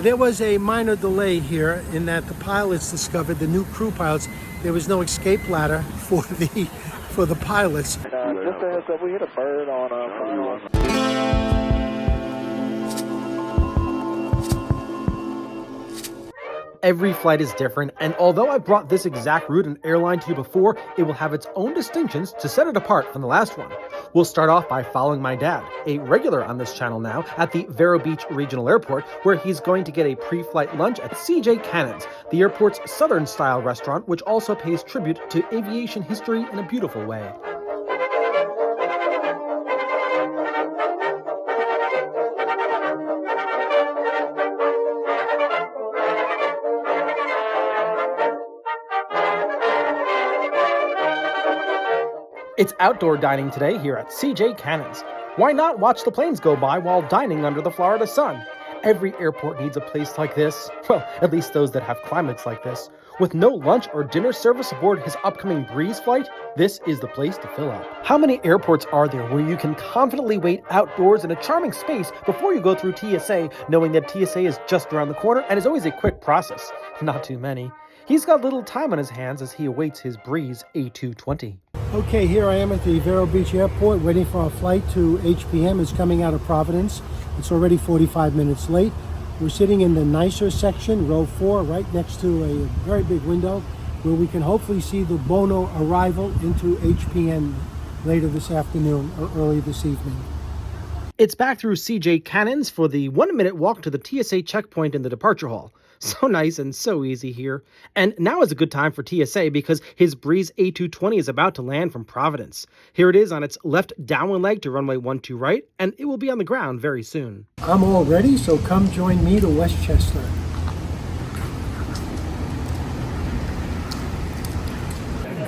There was a minor delay here in that the pilots discovered, the new crew pilots, there was no escape ladder for the pilots. Just a heads up, we hit a bird on final. Every flight is different, and although I've brought this exact route and airline to you before, it will have its own distinctions to set it apart from the last one. We'll start off by following my dad, a regular on this channel now, at the Vero Beach Regional Airport, where he's going to get a pre-flight lunch at CJ Cannon's, the airport's southern-style restaurant, which also pays tribute to aviation history in a beautiful way. It's outdoor dining today here at CJ Cannon's. Why not watch the planes go by while dining under the Florida sun? Every airport needs a place like this. Well, at least those that have climates like this. With no lunch or dinner service aboard his upcoming Breeze flight, this is the place to fill up. How many airports are there where you can confidently wait outdoors in a charming space before you go through TSA, knowing that TSA is just around the corner and is always a quick process? Not too many. He's got little time on his hands as he awaits his Breeze A220. Okay, here I am at the Vero Beach Airport waiting for our flight to HPM. It's coming out of Providence. It's already 45 minutes late. We're sitting in the nicer section, row 4, right next to a very big window where we can hopefully see the Bono arrival into HPM later this afternoon or early this evening. It's back through CJ Cannon's for the 1-minute walk to the TSA checkpoint in the departure hall. So nice and so easy here. And now is a good time for TSA because his Breeze A220 is about to land from Providence. Here it is on its left downwind leg to runway 12 right, and it will be on the ground very soon. I'm all ready, so come join me to Westchester.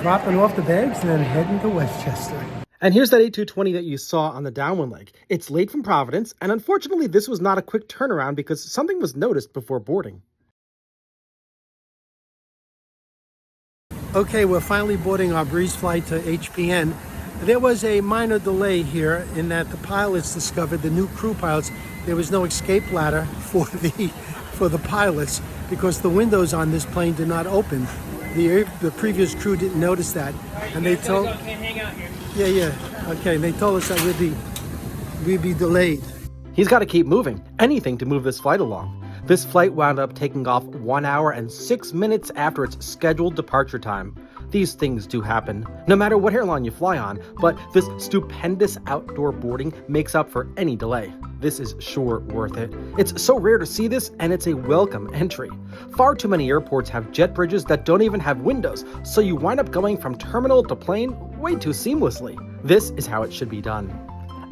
Dropping off the bags and then heading to Westchester. And here's that A220 that you saw on the downwind leg. It's late from Providence, and unfortunately this was not a quick turnaround because something was noticed before boarding. Okay, we're finally boarding our Breeze flight to HPN. There was a minor delay here in that the pilots discovered, the new crew pilots, there was no escape ladder for the pilots because the windows on this plane did not open. The previous crew didn't notice that, and they told. Okay, and they told us that we'd be delayed. He's got to keep moving, anything to move this flight along. This flight wound up taking off 1 hour and 6 minutes after its scheduled departure time. These things do happen, no matter what airline you fly on, but this stupendous outdoor boarding makes up for any delay. This is sure worth it. It's so rare to see this, and it's a welcome entry. Far too many airports have jet bridges that don't even have windows, so you wind up going from terminal to plane way too seamlessly. This is how it should be done.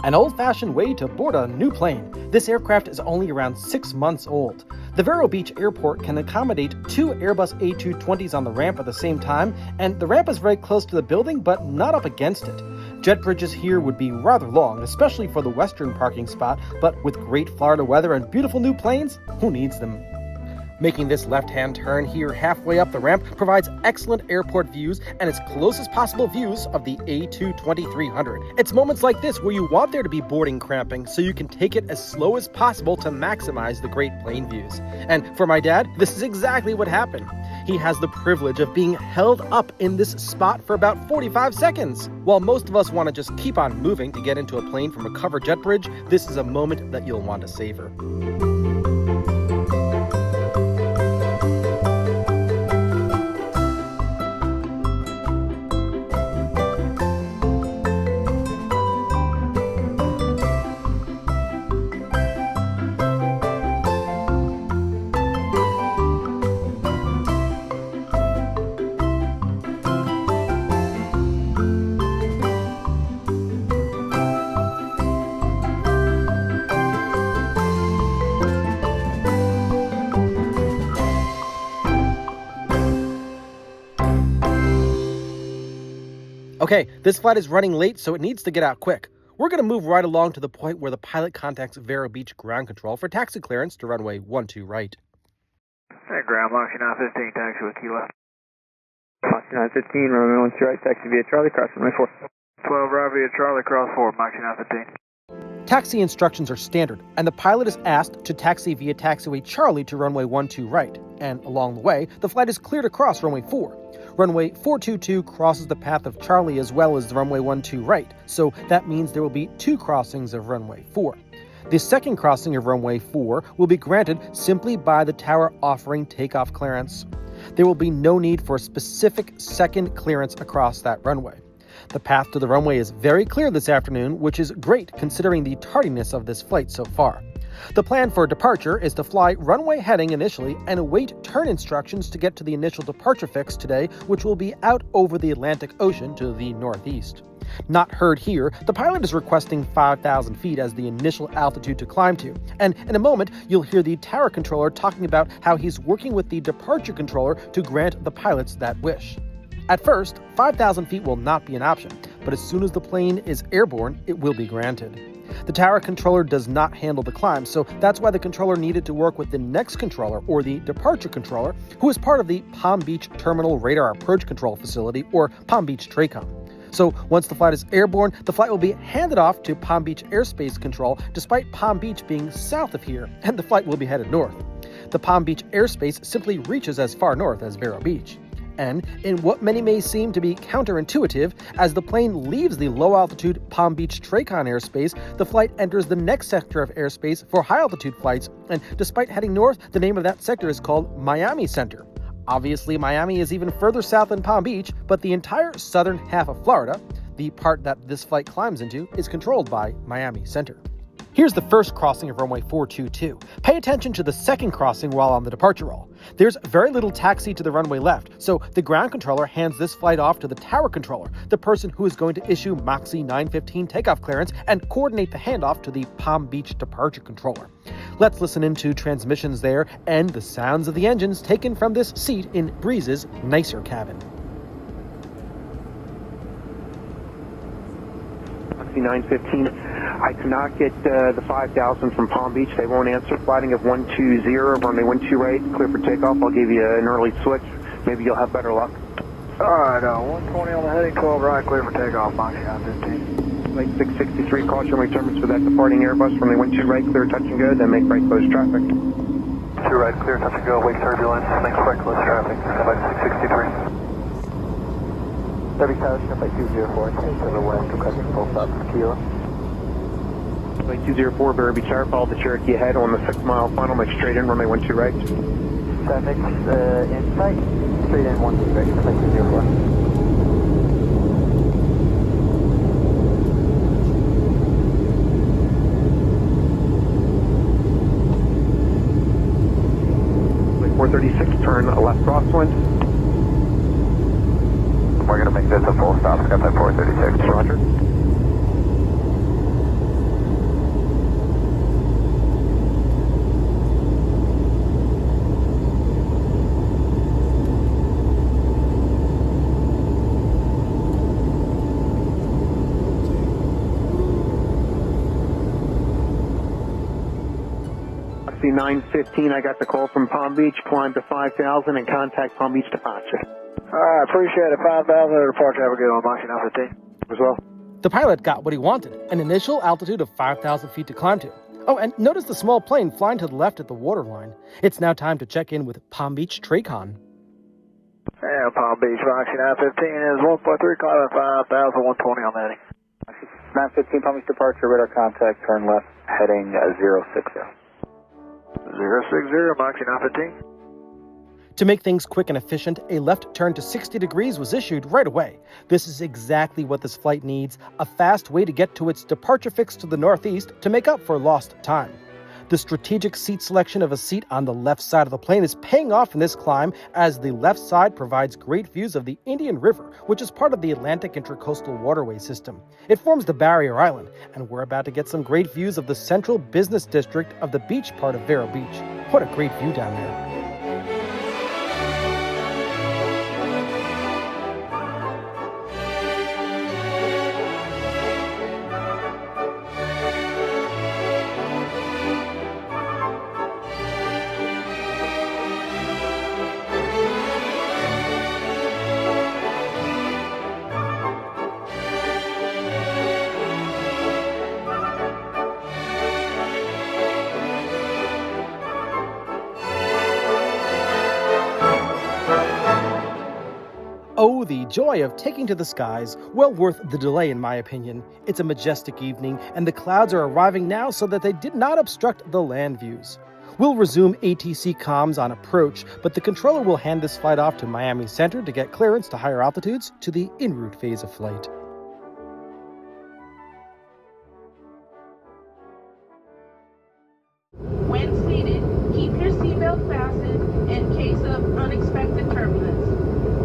An old-fashioned way to board a new plane. This aircraft is only around 6 months old. The Vero Beach Airport can accommodate 2 Airbus A220s on the ramp at the same time, and the ramp is very close to the building, but not up against it. Jet bridges here would be rather long, especially for the western parking spot, but with great Florida weather and beautiful new planes, who needs them? Making this left-hand turn here halfway up the ramp provides excellent airport views and its closest possible views of the A220-300. It's moments like this where you want there to be boarding cramping so you can take it as slow as possible to maximize the great plane views. And for my dad, this is exactly what happened. He has the privilege of being held up in this spot for about 45 seconds. While most of us want to just keep on moving to get into a plane from a covered jet bridge, this is a moment that you'll want to savor. Okay, this flight is running late, so it needs to get out quick. We're going to move right along to the point where the pilot contacts Vero Beach Ground Control for taxi clearance to runway 12 right. Hey, ground, Moxie 915, taxi with Kilo. Moxie 915, runway 12 right, taxi via Charlie, cross runway 4. 12 right via Charlie, cross 4, Moxie 915. Taxi instructions are standard, and the pilot is asked to taxi via taxiway Charlie to runway 12 right, and along the way, the flight is cleared across runway 4. Runway 422 crosses the path of Charlie as well as the runway 12 right, so that means there will be 2 crossings of runway 4. The second crossing of runway 4 will be granted simply by the tower offering takeoff clearance. There will be no need for a specific second clearance across that runway. The path to the runway is very clear this afternoon, which is great considering the tardiness of this flight so far. The plan for departure is to fly runway heading initially and await turn instructions to get to the initial departure fix today, which will be out over the Atlantic Ocean to the northeast. Not heard here, the pilot is requesting 5,000 feet as the initial altitude to climb to, and in a moment you'll hear the tower controller talking about how he's working with the departure controller to grant the pilots that wish. At first, 5,000 feet will not be an option, but as soon as the plane is airborne, it will be granted. The tower controller does not handle the climb, so that's why the controller needed to work with the next controller, or the departure controller, who is part of the Palm Beach Terminal Radar Approach Control Facility, or Palm Beach TRACON. So once the flight is airborne, the flight will be handed off to Palm Beach Airspace Control, despite Palm Beach being south of here, and the flight will be headed north. The Palm Beach airspace simply reaches as far north as Vero Beach. And in what many may seem to be counterintuitive, as the plane leaves the low-altitude Palm Beach TRACON airspace, the flight enters the next sector of airspace for high-altitude flights, and despite heading north, the name of that sector is called Miami Center. Obviously, Miami is even further south than Palm Beach, but the entire southern half of Florida, the part that this flight climbs into, is controlled by Miami Center. Here's the first crossing of runway 422. Pay attention to the second crossing while on the departure roll. There's very little taxi to the runway left, so the ground controller hands this flight off to the tower controller, the person who is going to issue Moxie 915 takeoff clearance and coordinate the handoff to the Palm Beach departure controller. Let's listen into transmissions there and the sounds of the engines taken from this seat in Breeze's nicer cabin. Moxie 915. I cannot get the 5,000 from Palm Beach. They won't answer. Flighting of 120, runway 12 right, clear for takeoff. I'll give you an early switch. Maybe you'll have better luck. Alright, 120 on the heading, 12 right, clear for takeoff, Moxie 915. Late 663, caution runway turbulence for that departing Airbus. Runway 12 right, clear touch and go, then make right close traffic. 2 right, clear touch and go, wake turbulence, make right close traffic, about 663. Heavy tower, by 204, take to the west, requesting full stop for Kilo. Runway 204, Vero Beach Airport, follow the Cherokee ahead on the 6-mile final, make straight in, runway 12 right. Traffic in sight, straight in 12 right, runway 204. Runway 436, turn left crosswind. We're going to make this a full stop, Skype 436. Roger. Moxie 915, I got the call from Palm Beach, climb to 5,000 and contact Palm Beach departure. Alright, appreciate it. 5,000 departure. Have a good one, Moxie 915. As well. The pilot got what he wanted, an initial altitude of 5,000 feet to climb to. Oh, and notice the small plane flying to the left at the waterline. It's now time to check in with Palm Beach TRACON. Yeah, Palm Beach, Moxie 915 is 1.3, climbing 5,000, 120 on the heading. 915 Palm Beach departure, radar contact, turn left, heading 060. 060, Moxie 915. To make things quick and efficient, a left turn to 60 degrees was issued right away. This is exactly what this flight needs, a fast way to get to its departure fix to the northeast to make up for lost time. The strategic seat selection of a seat on the left side of the plane is paying off in this climb, as the left side provides great views of the Indian River, which is part of the Atlantic Intracoastal Waterway System. It forms the barrier island, and we're about to get some great views of the central business district of the beach part of Vero Beach. What a great view down there. Oh, the joy of taking to the skies. Well worth the delay, in my opinion. It's a majestic evening, and the clouds are arriving now so that they did not obstruct the land views. We'll resume ATC comms on approach, but the controller will hand this flight off to Miami Center to get clearance to higher altitudes to the en route phase of flight. When seated, keep your seatbelt fastened in case of unexpected turbulence.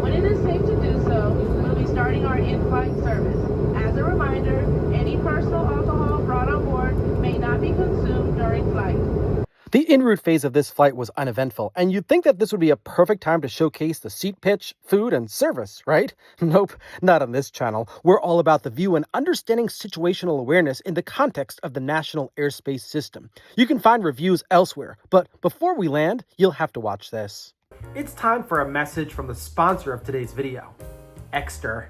When it is safe to do so, we'll be starting our in-flight service. As a reminder, any personal alcohol brought on board may not be consumed during flight. The en route phase of this flight was uneventful, and you'd think that this would be a perfect time to showcase the seat pitch, food, and service, right? Nope, not on this channel. We're all about the view and understanding situational awareness in the context of the National Airspace System. You can find reviews elsewhere, but before we land, you'll have to watch this. It's time for a message from the sponsor of today's video, Exter.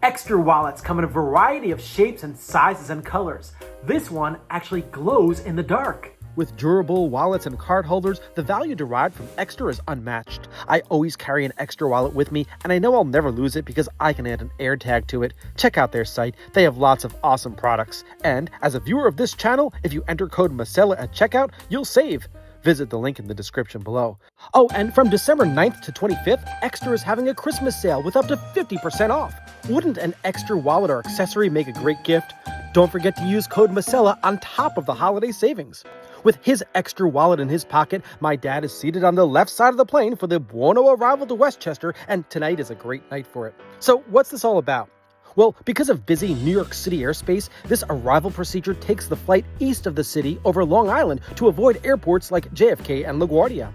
Exter wallets come in a variety of shapes and sizes and colors. This one actually glows in the dark. With durable wallets and card holders, the value derived from Exter is unmatched. I always carry an Exter wallet with me, and I know I'll never lose it because I can add an air tag to it. Check out their site. They have lots of awesome products. And as a viewer of this channel, if you enter code Masella at checkout, you'll save. Visit the link in the description below. Oh, and from December 9th to 25th, Exter is having a Christmas sale with up to 50% off. Wouldn't an Exter wallet or accessory make a great gift? Don't forget to use code Masella on top of the holiday savings. With his Exter wallet in his pocket, my dad is seated on the left side of the plane for the Buono arrival to Westchester, and tonight is a great night for it. So what's this all about? Well, because of busy New York City airspace, this arrival procedure takes the flight east of the city over Long Island to avoid airports like JFK and LaGuardia.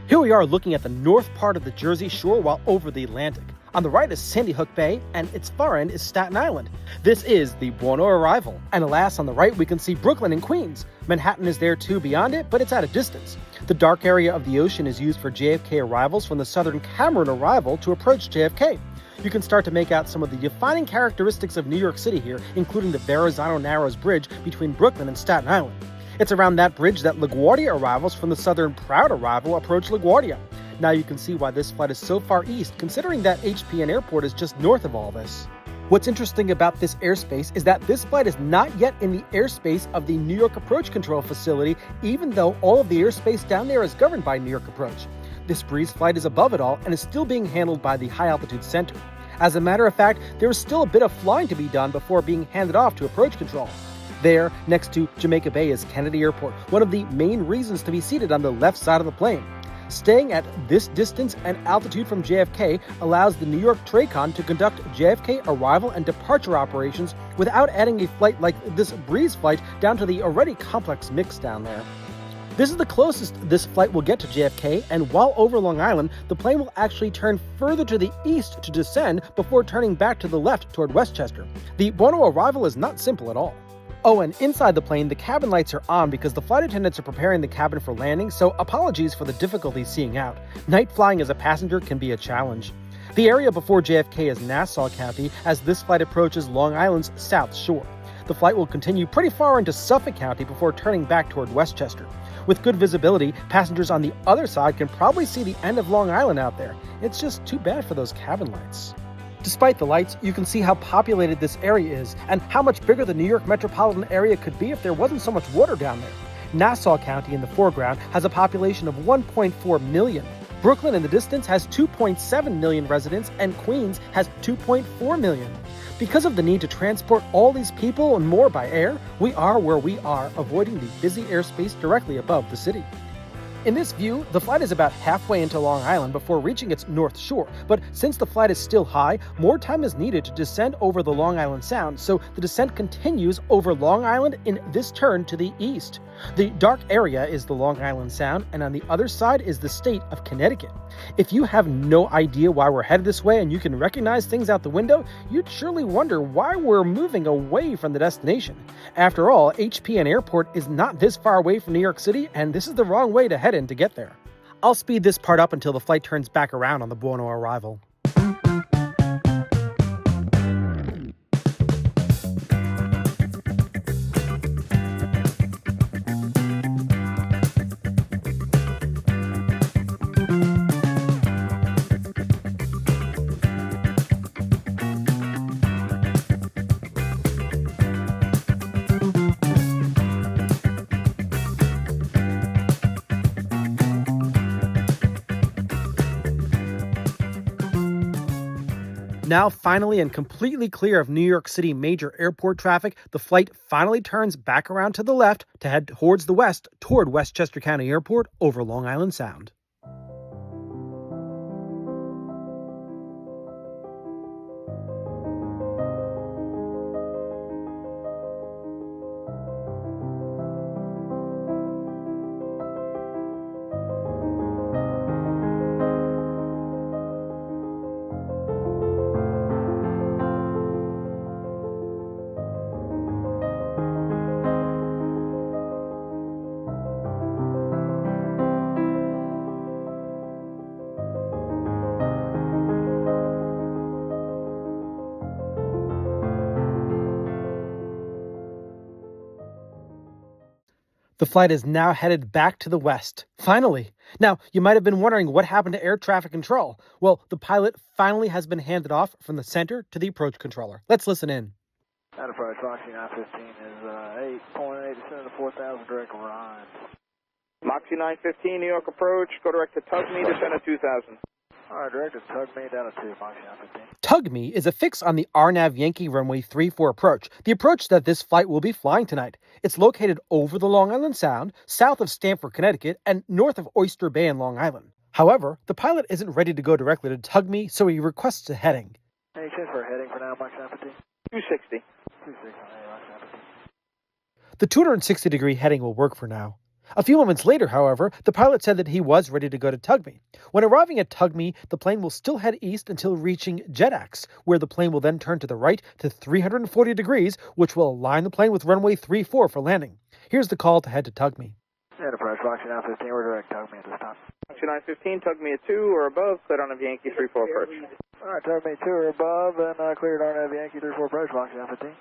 Here we are looking at the north part of the Jersey Shore while over the Atlantic. On the right is Sandy Hook Bay, and its far end is Staten Island. This is the Buono arrival. And alas, on the right we can see Brooklyn and Queens. Manhattan is there too beyond it, but it's at a distance. The dark area of the ocean is used for JFK arrivals from the Southern Cameron arrival to approach JFK. You can start to make out some of the defining characteristics of New York City here, including the Verrazano Narrows Bridge between Brooklyn and Staten Island. It's around that bridge that LaGuardia arrivals from the Southern Proud arrival approach LaGuardia. Now you can see why this flight is so far east, considering that HPN Airport is just north of all this. What's interesting about this airspace is that this flight is not yet in the airspace of the New York Approach Control Facility, even though all of the airspace down there is governed by New York Approach. This Breeze flight is above it all and is still being handled by the High Altitude Center. As a matter of fact, there is still a bit of flying to be done before being handed off to Approach Control. There, next to Jamaica Bay, is Kennedy Airport, one of the main reasons to be seated on the left side of the plane. Staying at this distance and altitude from JFK allows the New York TRACON to conduct JFK arrival and departure operations without adding a flight like this Breeze flight down to the already complex mix down there. This is the closest this flight will get to JFK, and while over Long Island, the plane will actually turn further to the east to descend before turning back to the left toward Westchester. The Buono arrival is not simple at all. Oh, and inside the plane, the cabin lights are on because the flight attendants are preparing the cabin for landing, so apologies for the difficulty seeing out. Night flying as a passenger can be a challenge. The area before JFK is Nassau County as this flight approaches Long Island's South Shore. The flight will continue pretty far into Suffolk County before turning back toward Westchester. With good visibility, passengers on the other side can probably see the end of Long Island out there. It's just too bad for those cabin lights. Despite the lights, you can see how populated this area is and how much bigger the New York metropolitan area could be if there wasn't so much water down there. Nassau County in the foreground has a population of 1.4 million. Brooklyn in the distance has 2.7 million residents, and Queens has 2.4 million. Because of the need to transport all these people and more by air, we are where we are, avoiding the busy airspace directly above the city. In this view, the flight is about halfway into Long Island before reaching its north shore, but since the flight is still high, more time is needed to descend over the Long Island Sound, so the descent continues over Long Island in this turn to the east. The dark area is the Long Island Sound, and on the other side is the state of Connecticut. If you have no idea why we're headed this way and you can recognize things out the window, you'd surely wonder why we're moving away from the destination. After all, HPN Airport is not this far away from New York City, and this is the wrong way to head in to get there. I'll speed this part up until the flight turns back around on the Buono arrival. Now finally and completely clear of New York City major airport traffic, the flight finally turns back around to the left to head towards the west toward Westchester County Airport over Long Island Sound. The flight is now headed back to the west. Finally. Now, you might have been wondering what happened to air traffic control. Well, the pilot finally has been handed off from the center to the approach controller. Let's listen in. Enterprise Foxy 915 is 8.8 descending to 4,000 direct line. Moxie 915, New York approach, go direct to tug me, descend to 2,000. All right, direct to tug me down to 2, Moxie 915. Tug Me is a fix on the RNAV Yankee runway 34 approach, the approach that this flight will be flying tonight. It's located over the Long Island Sound, south of Stamford, Connecticut, and north of Oyster Bay in Long Island. However, the pilot isn't ready to go directly to Tug Me, so he requests a heading. Any chance for a heading for now, Moxie 915? 260. 260, Moxie 915. The 260-degree heading will work for now. A few moments later, however, the pilot said that he was ready to go to Tug Me. When arriving at Tug Me, the plane will still head east until reaching JetX, where the plane will then turn to the right to 340 degrees, which will align the plane with runway 34 for landing. Here's the call to head to Tug Me. Enterprise Foxy 915, we're direct Tug Me at this time. Moxie 915, tug me at 2 or above, cleared on a Yankee 34 approach. All right, Tug Me 2 or above, and cleared on a Yankee 34 approach, Moxie 915.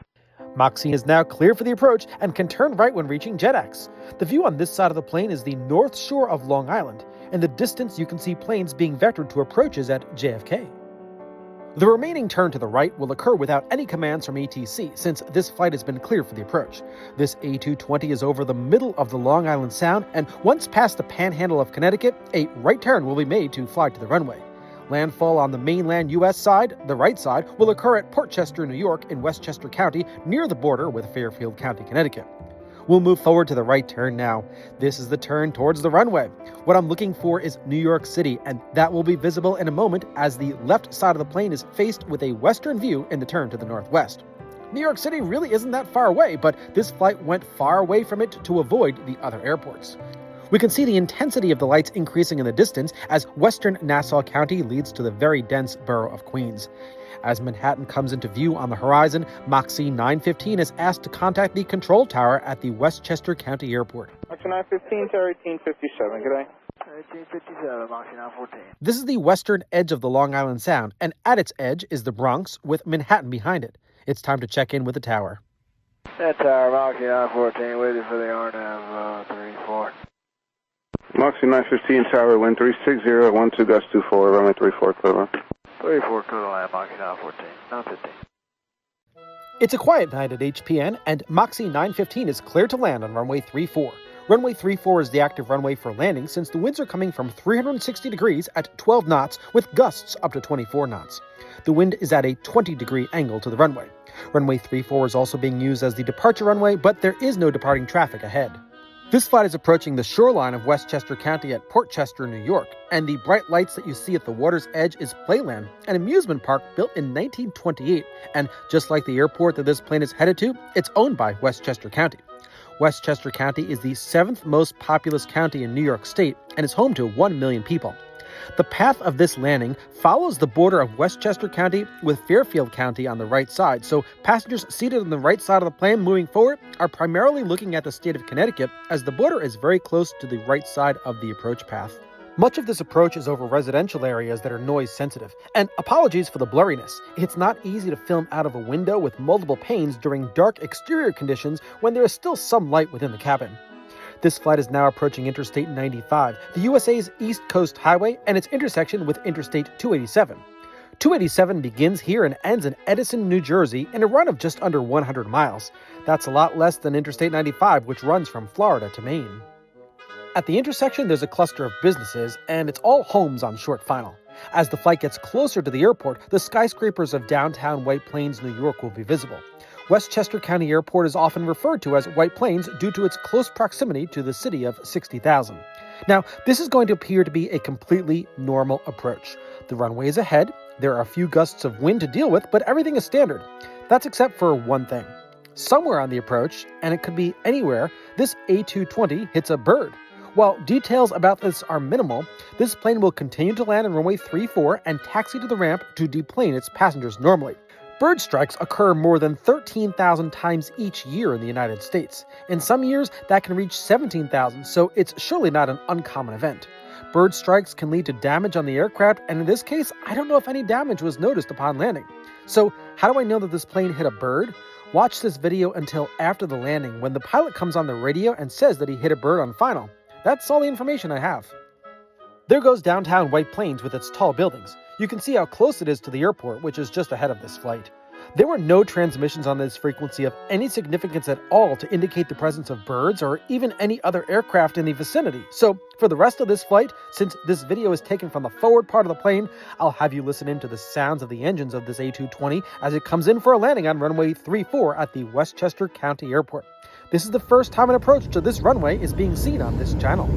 Moxie is now clear for the approach and can turn right when reaching JetX. The view on this side of the plane is the north shore of Long Island. In the distance, you can see planes being vectored to approaches at JFK. The remaining turn to the right will occur without any commands from ATC, since this flight has been clear for the approach. This A220 is over the middle of the Long Island Sound, and once past the panhandle of Connecticut, a right turn will be made to fly to the runway. Landfall on the mainland U.S. side, the right side, will occur at Portchester, New York in Westchester County, near the border with Fairfield County, Connecticut. We'll move forward to the right turn now. This is the turn towards the runway. What I'm looking for is New York City, and that will be visible in a moment as the left side of the plane is faced with a western view in the turn to the northwest. New York City really isn't that far away, but this flight went far away from it to avoid the other airports. We can see the intensity of the lights increasing in the distance as western Nassau County leads to the very dense borough of Queens. As Manhattan comes into view on the horizon, Moxie 915 is asked to contact the control tower at the Westchester County Airport. Moxie 915, Terry 1857, good day. 1857, Moxie 914. This is the western edge of the Long Island Sound, and at its edge is the Bronx with Manhattan behind it. It's time to check in with the tower. That tower, Moxie 914, waiting for the RNAV 34. Moxie 915 tower, wind 360, 12 gust 24, runway 34, clear. 34, clear to land, Moxie 914, 915. It's a quiet night at HPN, and Moxie 915 is clear to land on runway 34. Runway 34 is the active runway for landing since the winds are coming from 360 degrees at 12 knots with gusts up to 24 knots. The wind is at a 20-degree angle to the runway. Runway 34 is also being used as the departure runway, but there is no departing traffic ahead. This flight is approaching the shoreline of Westchester County at Portchester, New York, and the bright lights that you see at the water's edge is Playland, an amusement park built in 1928, and just like the airport that this plane is headed to, it's owned by Westchester County. Westchester County is the 7th most populous county in New York State and is home to 1 million people. The path of this landing follows the border of Westchester County with Fairfield County on the right side, so passengers seated on the right side of the plane moving forward are primarily looking at the state of Connecticut, as the border is very close to the right side of the approach path. Much of this approach is over residential areas that are noise sensitive, and apologies for the blurriness. It's not easy to film out of a window with multiple panes during dark exterior conditions when there is still some light within the cabin. This flight is now approaching Interstate 95, the USA's East Coast highway, and its intersection with Interstate 287. 287 begins here and ends in Edison, New Jersey, in a run of just under 100 miles. That's a lot less than Interstate 95, which runs from Florida to Maine. At the intersection, there's a cluster of businesses, and it's all homes on short final. As the flight gets closer to the airport, the skyscrapers of downtown White Plains, New York will be visible. Westchester County Airport is often referred to as White Plains due to its close proximity to the city of 60,000. Now, this is going to appear to be a completely normal approach. The runway is ahead, there are a few gusts of wind to deal with, but everything is standard. That's except for one thing. Somewhere on the approach, and it could be anywhere, this A220 hits a bird. While details about this are minimal, this plane will continue to land on runway 34 and taxi to the ramp to deplane its passengers normally. Bird strikes occur more than 13,000 times each year in the United States. In some years, that can reach 17,000, so it's surely not an uncommon event. Bird strikes can lead to damage on the aircraft, and in this case, I don't know if any damage was noticed upon landing. So, how do I know that this plane hit a bird? Watch this video until after the landing, when the pilot comes on the radio and says that he hit a bird on final. That's all the information I have. There goes downtown White Plains with its tall buildings. You can see how close it is to the airport, which is just ahead of this flight. There were no transmissions on this frequency of any significance at all to indicate the presence of birds or even any other aircraft in the vicinity. So, for the rest of this flight, since this video is taken from the forward part of the plane, I'll have you listen in to the sounds of the engines of this A220 as it comes in for a landing on runway 34 at the Westchester County Airport. This is the first time an approach to this runway is being seen on this channel.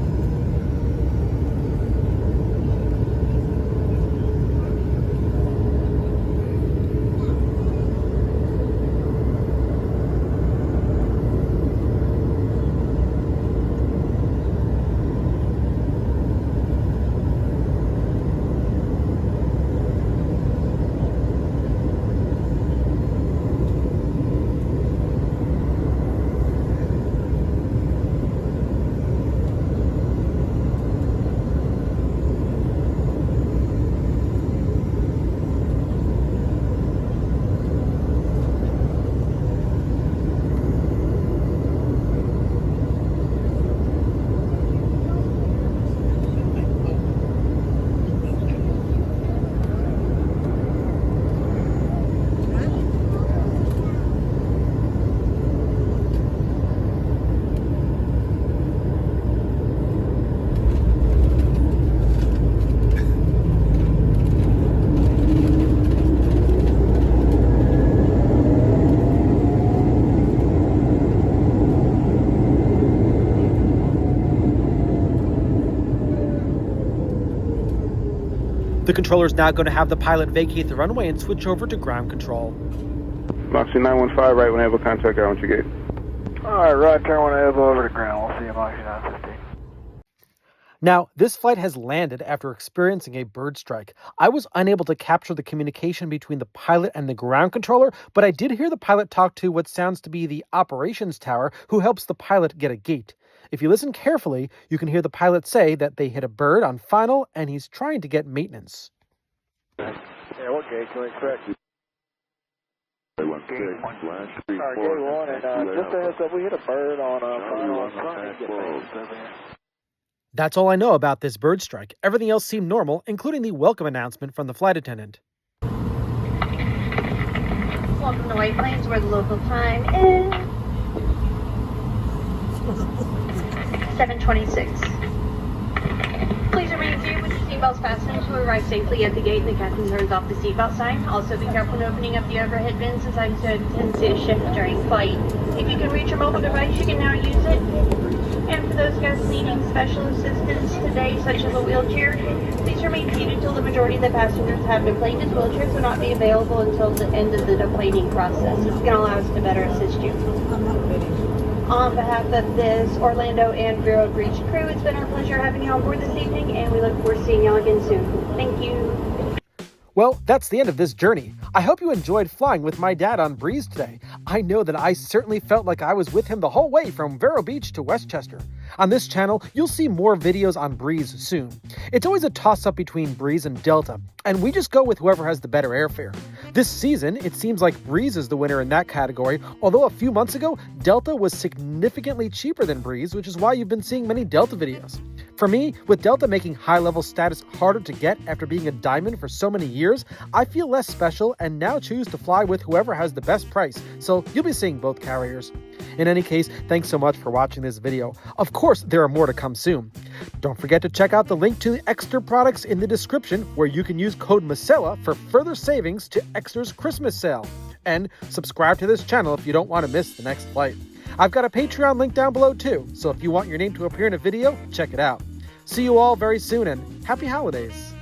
The controller is now going to have the pilot vacate the runway and switch over to ground control. Moxie 915, right when able contact, ground your gate. Alright, right turn 1 over to ground. We'll see you Moxie 915. Now, this flight has landed after experiencing a bird strike. I was unable to capture the communication between the pilot and the ground controller, but I did hear the pilot talk to what sounds to be the operations tower who helps the pilot get a gate. If you listen carefully, you can hear the pilot say that they hit a bird on final and he's trying to get maintenance. Yeah, what gate can we expect? Gate 1. Alright, gate 1, and just a heads up, we hit a bird on final on trying to get maintenance over here. That's all I know about this bird strike. Everything else seemed normal, including the welcome announcement from the flight attendant. Welcome to White Plains, where the local time is 7:26. Please remain seated with your seatbelts fastened until we arrive safely at the gate and the captain turns off the seatbelt sign. Also be careful when opening up the overhead bins, as I've said, tendency to shift during flight. If you can reach your mobile device, you can now use it. And for those guests needing special assistance today, such as a wheelchair, please remain seated until the majority of the passengers have deplaned, as wheelchairs will not be available until the end of the deplaning process. This is going to allow us to better assist you. On behalf of this Orlando and Vero Beach crew, it's been our pleasure having you on board this evening, and we look forward to seeing y'all again soon. Thank you. Well, that's the end of this journey. I hope you enjoyed flying with my dad on Breeze today. I know that I certainly felt like I was with him the whole way from Vero Beach to Westchester. On this channel, you'll see more videos on Breeze soon. It's always a toss-up between Breeze and Delta, and we just go with whoever has the better airfare. This season, it seems like Breeze is the winner in that category, although a few months ago, Delta was significantly cheaper than Breeze, which is why you've been seeing many Delta videos. For me, with Delta making high-level status harder to get after being a diamond for so many years, I feel less special and now choose to fly with whoever has the best price, so you'll be seeing both carriers. In any case, thanks so much for watching this video. Of course, there are more to come soon. Don't forget to check out the link to the Extra products in the description, where you can use code MASELA for further savings to Extra's Christmas sale. And subscribe to this channel if you don't want to miss the next flight. I've got a Patreon link down below too, so if you want your name to appear in a video, check it out. See you all very soon, and happy holidays!